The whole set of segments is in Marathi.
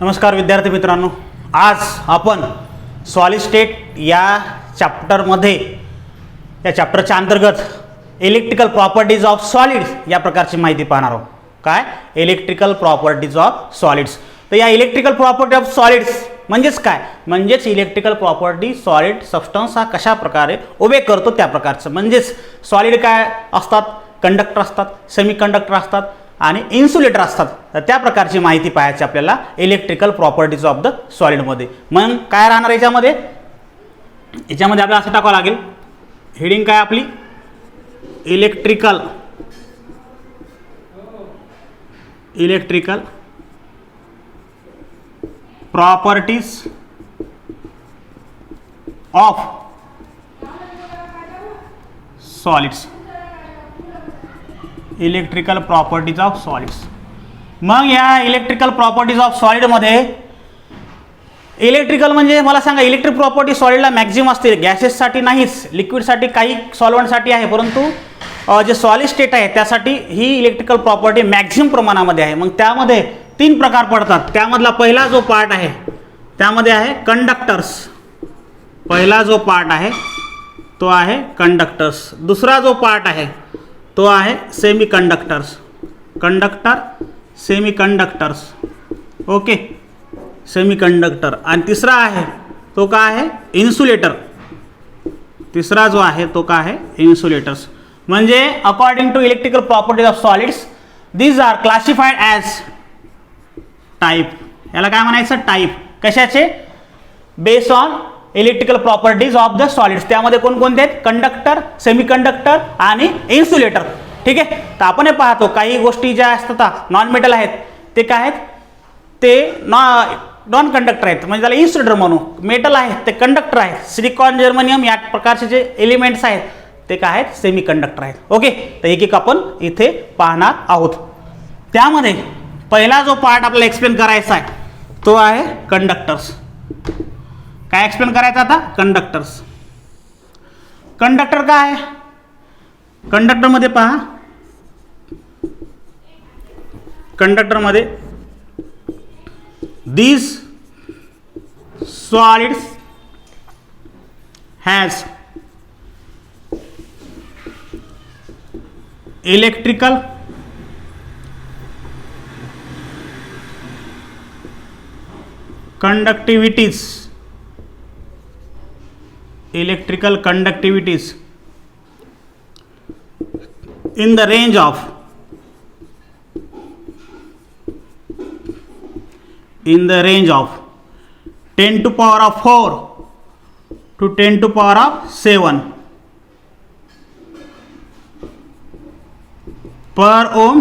नमस्कार विद्यार्थी मित्रांनो, आज आपण सॉलिड स्टेट या चॅप्टरमध्ये या चॅप्टरच्या अंतर्गत इलेक्ट्रिकल प्रॉपर्टीज ऑफ सॉलिड्स या प्रकारची माहिती पाहणार आहोत. काय इलेक्ट्रिकल प्रॉपर्टीज ऑफ सॉलिड्स. तर या इलेक्ट्रिकल प्रॉपर्टी ऑफ सॉलिड्स म्हणजेच काय, म्हणजेच इलेक्ट्रिकल प्रॉपर्टी सॉलिड सबस्टन्स हा कशा प्रकारे उभे करतो त्या प्रकारचं. म्हणजेच सॉलिड काय असतात, कंडक्टर असतात, सेमी कंडक्टर असतात आणि इन्सुलेटर असतात. तर त्या प्रकारची माहिती पाहायची आपल्याला इलेक्ट्रिकल प्रॉपर्टीज ऑफ द सॉलिडमध्ये. मग काय राहणार याच्यामध्ये आपल्याला असं टाकावं लागेल, हेडिंग काय आपली electrical properties of solids. Electrical properties of solids. मग या इलेक्ट्रिकल प्रॉपर्टीज ऑफ सॉलिडमध्ये इलेक्ट्रिकल म्हणजे मला सांगा, इलेक्ट्रिक प्रॉपर्टी सॉलिडला मॅक्झिमम असते, गॅसेससाठी नाहीच, लिक्विडसाठी काही सॉल्वंटसाठी आहे, परंतु जे सॉलिड स्टेट आहे त्यासाठी ही इलेक्ट्रिकल प्रॉपर्टी मॅक्झिमम प्रमाणामध्ये आहे. मग त्यामध्ये 3 प्रकार पडतात. त्यामधला पहिला जो पार्ट आहे त्यामध्ये आहे कंडक्टर्स. पहिला जो पार्ट आहे तो आहे कंडक्टर्स. दुसरा जो पार्ट आहे तो आहे semi conductors. Conductor semi conductors, okay, semi conductor. आणि तिसरा आहे तो काय आहे, इन्सुलेटर. तिसरा जो आहे तो काय आहे, इन्सुलेटर्स. म्हणजे according to electrical properties of solids these are classified as type. याला काय म्हणायचं, टाईप. कशाचे, based on electrical properties of the solids. त्यामध्ये कोणकोणते आहेत, कंडक्टर, सेमी कंडक्टर आणि इन्सुलेटर. ठीक आहे. तर आपण हे पाहतो काही गोष्टी ज्या असतात नॉन मेटल आहेत ते काय आहेत, ते नॉन कंडक्टर आहेत, म्हणजे त्याला इन्सुलेटर म्हणू. मेटल आहेत ते कंडक्टर आहेत. सिलिकॉन, जर्मनियम या प्रकारचे जे एलिमेंट्स आहेत ते काय आहेत, सेमी कंडक्टर आहेत. ओके. तर एक एक आपण इथे पाहणार आहोत. त्यामध्ये पहिला जो पार्ट आपल्याला एक्सप्लेन करायचा आहे तो आहे कंडक्टर्स. काय एक्सप्लेन करायचं आता, कंडक्टर्स. कंडक्टर काय आहे, कंडक्टरमध्ये पहा, कंडक्टरमध्ये these solids has electrical conductivities in the range of 10 to power of 4 to 10 to power of 7 per ohm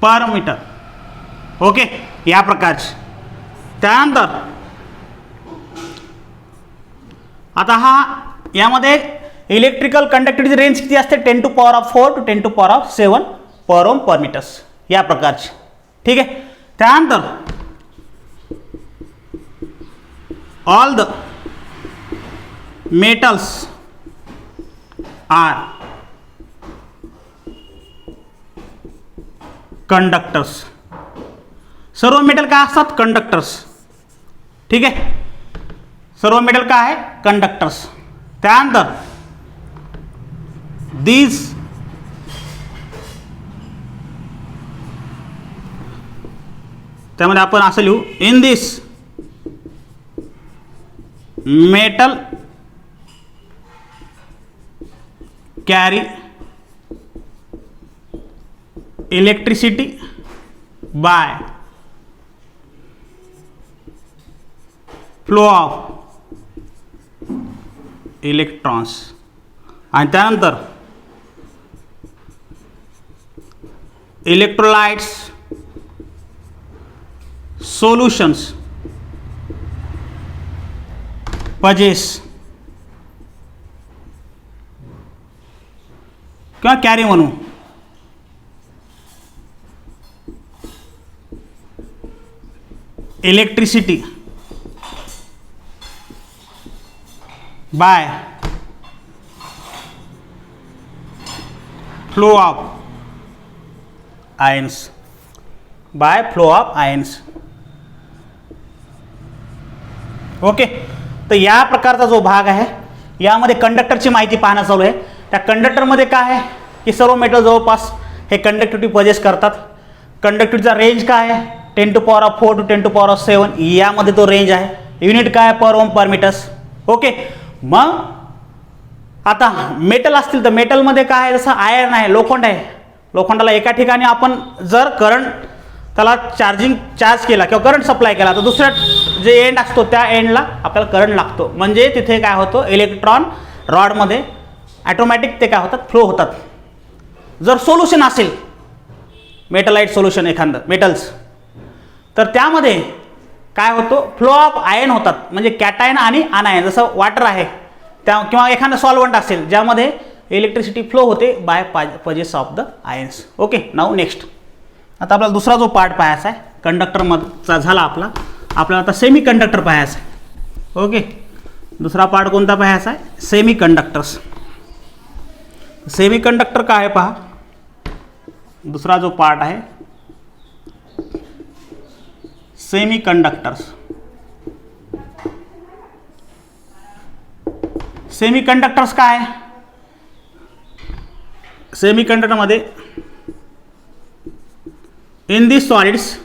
per metre. Okay, या प्रकारचे. त्यानंतर आता हा यामध्ये इलेक्ट्रिकल कंडक्टिव्हिटी रेंज किती असते, 10 to power of 4 to 10 to power of 7 per ohm per metres या प्रकारचे. ठीक आहे. त्यानंतर all the metals are conductors. सर्व मेटल काय असतात, कंडक्टर्स. ठीक आहे. सर्व मेटल काय आहे, कंडक्टर्स. त्यानंतर these त्यामध्ये आपण असं लिहू, in this metal carry electricity by flow of electrons. आणि त्यानंतर electrolytes solutions पजेस किंवा कॅरी म्हणू, electricity bye flow of ions, by flow of ions. Okay, तर या प्रकारचा जो भाग आहे यामध्ये कंडक्टरची माहिती पाहणं चालू आहे. त्या कंडक्टरमध्ये काय आहे की सर्व मेटल जवळपास हे कंडक्टिव्हिटी पजेस करतात. कंडक्टिव्हिटीचा रेंज काय आहे 10⁴ to 10⁷ यामध्ये तो रेंज आहे. युनिट काय पर ओम पर मीटर्स. ओके, मग आता मेटल असतील तर मेटलमध्ये काय आहे, जसं आयर्न आहे, लोखंड आहे. लोखंडाला एका ठिकाणी आपण जर करंट त्याला चार्ज केला किंवा करंट सप्लाय केला तर दुसऱ्या जे एंड असतो त्या एंडला आपल्याला करंट लागतो. म्हणजे तिथे काय होतं, इलेक्ट्रॉन रॉडमध्ये ॲटोमॅटिक ते काय होतात, फ्लो होतात. जर सोल्युशन असेल मेटलाइट सोल्युशन एखादं मेटल्स, तर त्यामध्ये काय होतो, फ्लो ऑफ आयन होतात. म्हणजे कॅटायन आणि अनायन, जसं वॉटर आहे त्या किंवा एखादं सॉल्वंट असेल ज्यामध्ये इलेक्ट्रिसिटी फ्लो होते by passage of the ions. Okay, now next. आता आपल्याला दुसरा जो पार्ट पाहायचा आहे कंडक्टरमधचा झाला आपल्याला आता सेमी कंडक्टर पाहायचा आहे. ओके, दुसरा पार्ट कोणता पाहायचा आहे, सेमी कंडक्टर्स. सेमी कंडक्टर काय आहे पहा, दुसरा जो पार्ट आहे सेमी कंडक्टर्स. सेमी कंडक्टर्स काय आहे, सेमी कंडक्टरमध्ये in these solids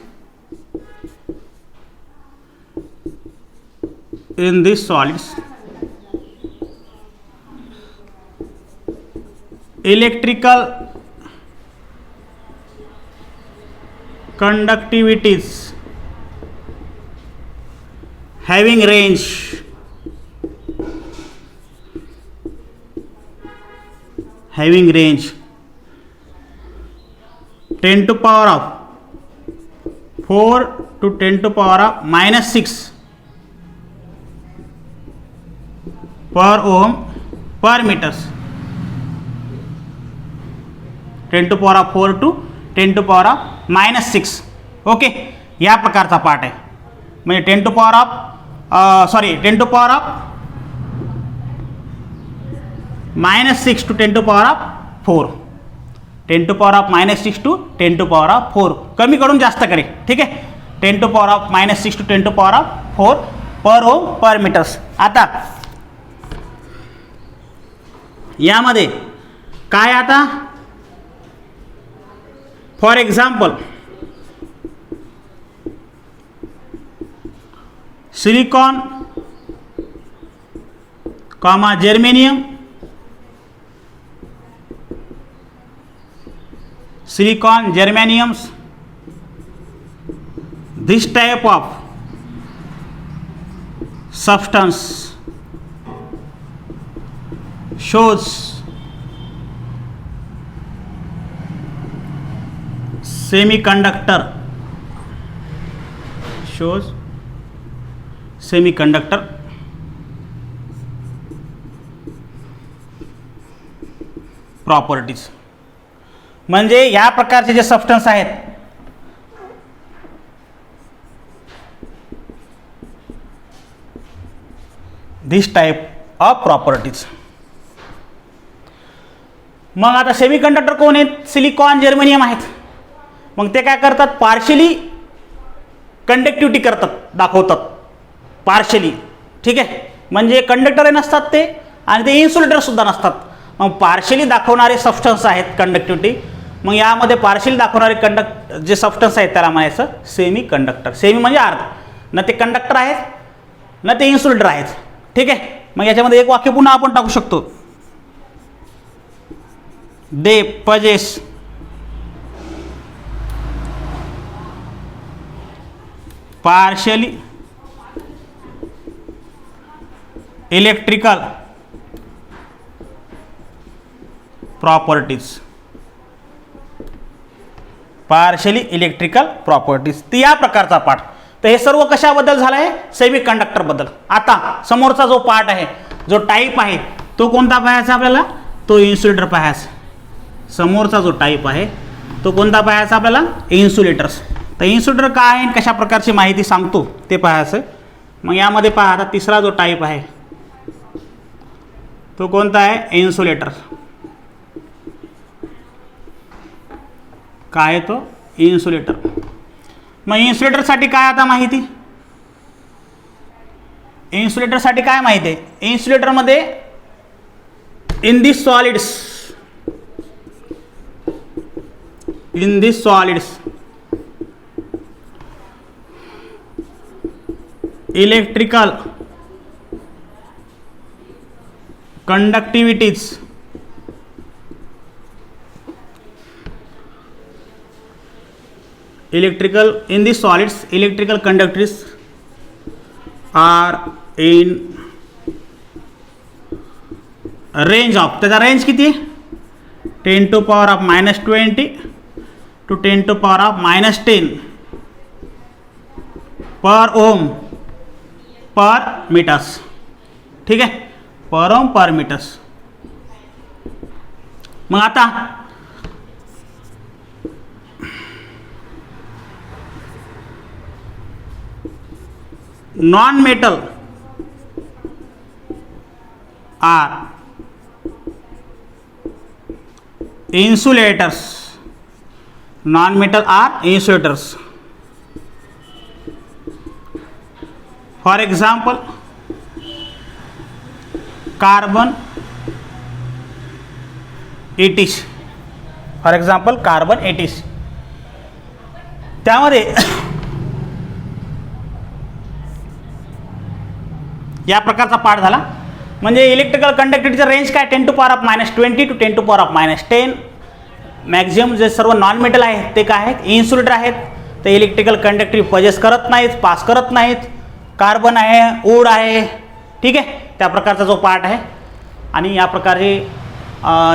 electrical conductivities having range 10⁻⁴ to 10⁻⁻6 per ohm per meters. 10⁻⁴ to 10⁻⁻6. Okay, या प्रकारचा पार्ट आहे. म्हणजे 10⁻⁴ to 10⁻⁴, 10⁻⁻6 to 10⁻⁴, कमी करून जास्त करे. ठीक आहे, 10⁻⁻6 to 10⁻⁴ per ohm per metres. आता यामध्ये काय, आता for example silicon comma germanium, silicon germaniums, this type of substance shows semiconductor properties. म्हणजे या प्रकारचे जे सबस्टन्स आहेत दिस टाइप ऑफ प्रॉपर्टीज. मग आता सेमीकंडक्टर कोण आहेत, सिलिकॉन जर्मेनियम आहेत. मग ते काय करतात, पार्शियली कंडक्टिव्हिटी दाखवतात पार्शियली. ठीक आहे, म्हणजे कंडक्टर नसतात ते आणि ते इन्सुलेटर सुद्धा नसतात. मग पार्शियली दाखवणारे सबस्टन्स आहेत कंडक्टिव्हिटी. मग यामध्ये पार्शियली दाखवणारे जे सबस्टन्स आहेत त्याला म्हणायचं सेमी कंडक्टर. सेमी म्हणजे अर्ध, ना ते कंडक्टर आहेत ना ते इन्सुलेटर आहेत. ठीक आहे, मग याच्यामध्ये एक वाक्य पुन्हा आपण टाकू शकतो, they possess partially electrical properties. Partially electrical properties, ती या प्रकारचा पार्ट. तर हे सर्व कशाबद्दल झालं आहे, सेमी कंडक्टर बद्दल. आता समोरचा जो पार्ट आहे, जो टाईप आहे, तो कोणता पाहायचा आपल्याला, तो इन्सुलेटर पाहायचा. समोरचा जो टाईप आहे तो कोणता पाहायचा आपल्याला, इन्सुलेटर्स. तर इन्सुलेटर काय आहे, कशा प्रकारची माहिती सांगतो ते पाहायचं. मग यामध्ये पहा, आता तिसरा जो टाईप आहे तो कोणता आहे, इन्सुलेटर. काय तो, इन्सुलेटर. मग इन्सुलेटरसाठी काय आता माहिती, इन्सुलेटरसाठी काय माहिती आहे, इन्सुलेटरमध्ये in this solids electrical conductivities in the solids electrical conductivities are in range of, त्याचा रेंज किती, 10 to power of -20 to 10 to power of -10 per ohm per metres. ठीक आहे, पर ओम पर मीटर्स. मग आता non metal are insulators, non-metal are insulators. For example, carbon 80, for example carbon 80. त्यामध्ये या प्रकारचा पार्ट झाला. म्हणजे इलेक्ट्रिकल कंडक्टिव्हिटीचं रेंज काय, 10 to power of -20 to 10 to power of -10. Maximum जे सर्व नॉन मेटल आहेत ते काय आहेत, इन्सुलेटर आहेत. ते इलेक्ट्रिकल कंडक्टिव्हिटी पजेस करत नाहीत, पास करत नाहीत. कार्बन आहे, वूड आहे, ठीक आहे, त्या प्रकारचा जो पार्ट आहे. आणि या प्रकारचे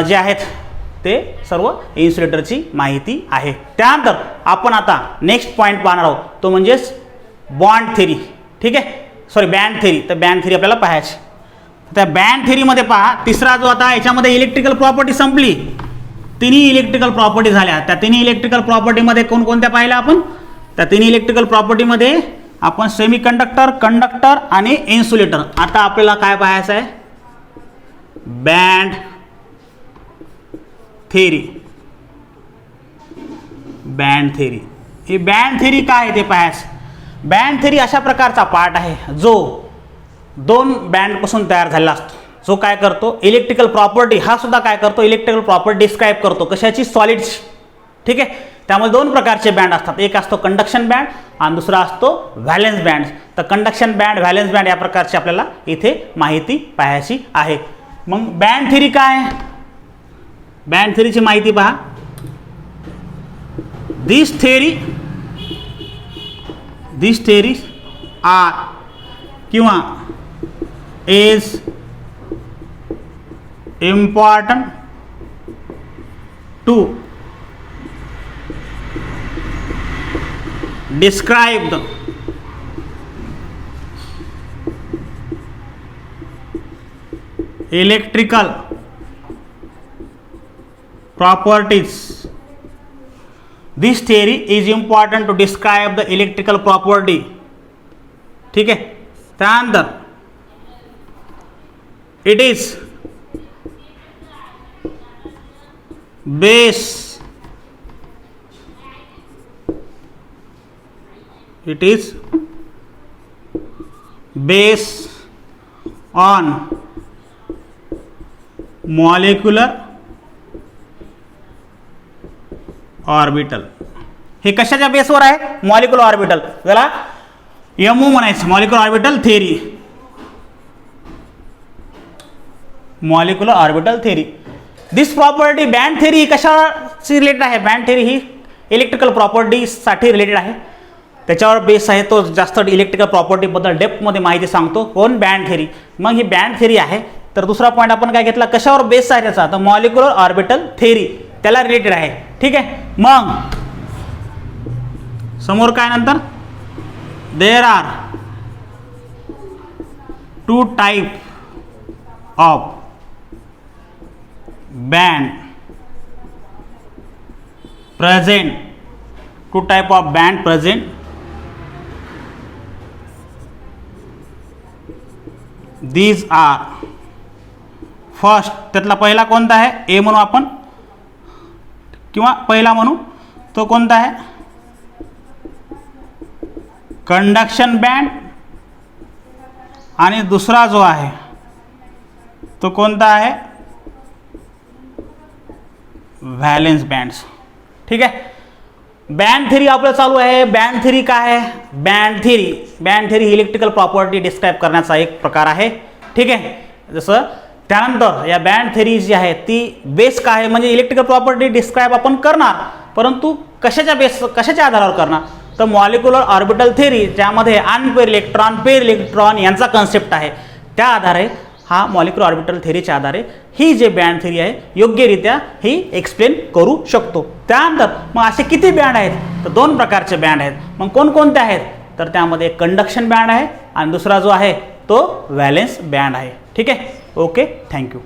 जे आहेत ते सर्व इन्सुलेटरची माहिती आहे. त्यानंतर आपण आता नेक्स्ट पॉईंट पाहणार आहोत, तो म्हणजेच बॉन्ड थेरी. ठीक आहे, सॉरी बँड थेरी. तर बँड थेरी आपल्याला पाहायची. त्या बँड थेरीमध्ये पहा, तिसरा जो आता याच्यामध्ये इलेक्ट्रिकल प्रॉपर्टी संपली, तिन्ही इलेक्ट्रिकल प्रॉपर्टी झाल्या. त्या तिन्ही इलेक्ट्रिकल प्रॉपर्टीमध्ये कोणकोणत्या पाहिल्या आपण, त्या तिन्ही इलेक्ट्रिकल प्रॉपर्टीमध्ये आपण सेमी कंडक्टर, कंडक्टर आणि इन्सुलेटर. आता आपल्याला काय पाहायचं आहे, बँड थेरी. बँड थेरी, ही बँड थेरी काय आहे ते पाहायचं. बँड थेरी अशा प्रकारचा पार्ट आहे जो दोन बँडपासून तयार झालेला असतो. जो काय करतो, इलेक्ट्रिकल प्रॉपर्टी, हा सुद्धा काय करतो, इलेक्ट्रिकल प्रॉपर्टी डिस्क्राईब करतो. कशाची, सॉलिडची. ठीक आहे, त्यामुळे दोन प्रकारचे बँड असतात. एक असतो कंडक्शन बँड आणि दुसरा असतो व्हॅलेन्स बँड. तर कंडक्शन बँड, व्हॅलेन्स बँड या प्रकारची आपल्याला इथे माहिती पाहायची आहे. मग बँड थेरी काय, बँड थेरीची माहिती पहा. दिस थेरी आर किंवा is important to describe the electrical properties. This theory is important to describe the electrical property. ठीक है, त्यानंतर it is based on molecular orbital. हे कशाच्या बेसवर आहे, मॉलिक्युलर ऑर्बिटल. त्याला एमओ म्हणायचं, molecular orbital theory. Molecular orbital theory. This property, band theory ही कशाशी रिलेटेड आहे, बँड थेरी ही इलेक्ट्रिकल प्रॉपर्टीसाठी रिलेटेड आहे. त्याच्यावर बेस आहे तो, जास्त इलेक्ट्रिकल प्रॉपर्टीबद्दल डेप्थमध्ये माहिती सांगतो. कोण, बँड थेरी. मग ही बँड थेरी आहे. तर दुसरा पॉईंट आपण काय घेतला, कशावर बेस आहे त्याचा, तर मॉलिक्युलर ऑर्बिटल थेरी, त्याला रिलेटेड आहे. ठीक आहे, मग समोर काय नंतर, there are two type of band present, two type of band present. These are first, त्यातला पहिला कोणता आहे, ए म्हणू आपण किंवा पहिला म्हणू, तो कोणता आहे, कंडक्शन बँड आणि दुसरा जो आहे तो कोणता आहे, व्हॅलेन्स बँड्स. ठीक आहे. बँड थेरी आपलं चालू आहे. बँड थेरी काय आहे, बँड थेरी ही इलेक्ट्रिकल प्रॉपर्टी डिस्क्राईब करण्याचा एक प्रकार आहे. ठीक आहे. जसं त्यानंतर या बँड थेरी जी आहे ती बेस काय आहे, म्हणजे इलेक्ट्रिकल प्रॉपर्टी डिस्क्राईब आपण करणार, परंतु कशाच्या आधारावर करणार, तर मॉलिक्युलर ऑर्बिटल थेरी, ज्यामध्ये अनपेअर इलेक्ट्रॉन पेअर इलेक्ट्रॉन यांचा कन्सेप्ट आहे, त्या आधारे हा मॉलिक्युलर ऑर्बिटल थेरीच्या आधारे ही जे बँड थेरी आहे योग्यरित्या ही एक्सप्लेन करू शकतो. त्यानंतर मग असे किती बँड आहेत, तर 2 प्रकारचे बँड आहेत. मग कोणकोणते आहेत, तर त्यामध्ये कंडक्शन बँड आहे आणि दुसरा जो आहे तो व्हॅलेन्स बँड आहे. ठीक आहे. Okay, thank you.